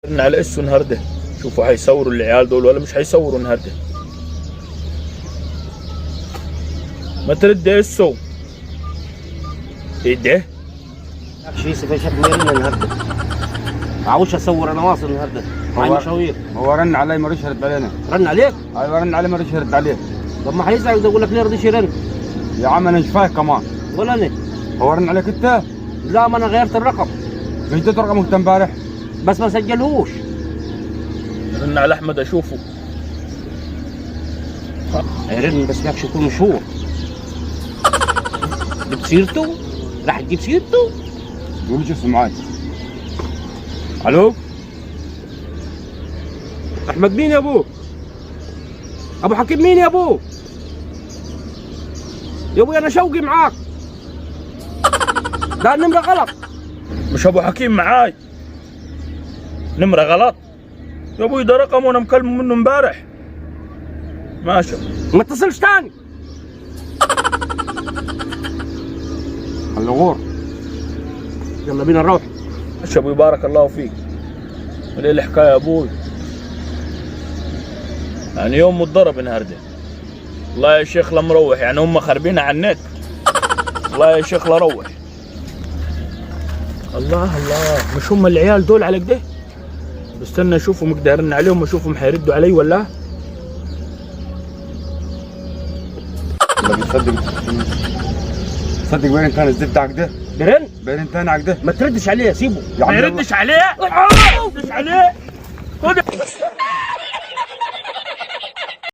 على اسه النهارده. شوفوا هيصوروا العيال دول ولا مش هيصوروا النهارده. ما ترد يا اسو. ايه ده؟ شيء شاب ميرنا النهارده. عاوز اصور انا واصل النهارده. معي مشاوير. هو رن علي ما رضيش يرد علينا. رن عليك؟ ايوه رن علي ما رضيش يرد عليه. طب ما هيزعل يقول لك ليه رضيش يرن؟ يا عم انا مش فاهم كمان. ولا انا. هو رن عليك انت؟ لا ما انا غيرت الرقم. جددت رقمك انت امبارح؟ بس ما سجلهوش. رن على احمد اشوفه. هيرن بس ياكش يكون مشهور. جبت سيرته؟ راح تجيب سيرته؟ قول شو اسمه معاي. الو؟ احمد مين يا ابوه؟ ابو حكيم مين يا ابوه؟ يا ابوي انا شوقي معاك. ده النمرة غلط. مش ابو حكيم معاي. نمرة غلط. يا ابوي ده رقم وانا مكلمه منه امبارح. ماشي. ما اتصلش تاني. الغور. يلا بينا نروح. ماشي يا ابوي بارك الله فيك. وليه الحكايه يا ابوي؟ يعني يوم متضرب النهارده. والله يا شيخ لا مروح، يعني هم خاربين على النت. والله يا شيخ لا روح. الله الله، مش هم العيال دول على كده؟ بستنى اشوفهم مقدرن عليهم واشوفهم حيردوا علي ولا؟ والله بتصدق تصدق وين انت الزفت عقده؟ برن؟ بين انت عقده؟ ما تردش عليه سيبه. ما يردش عليه؟ ما يردش عليه. خد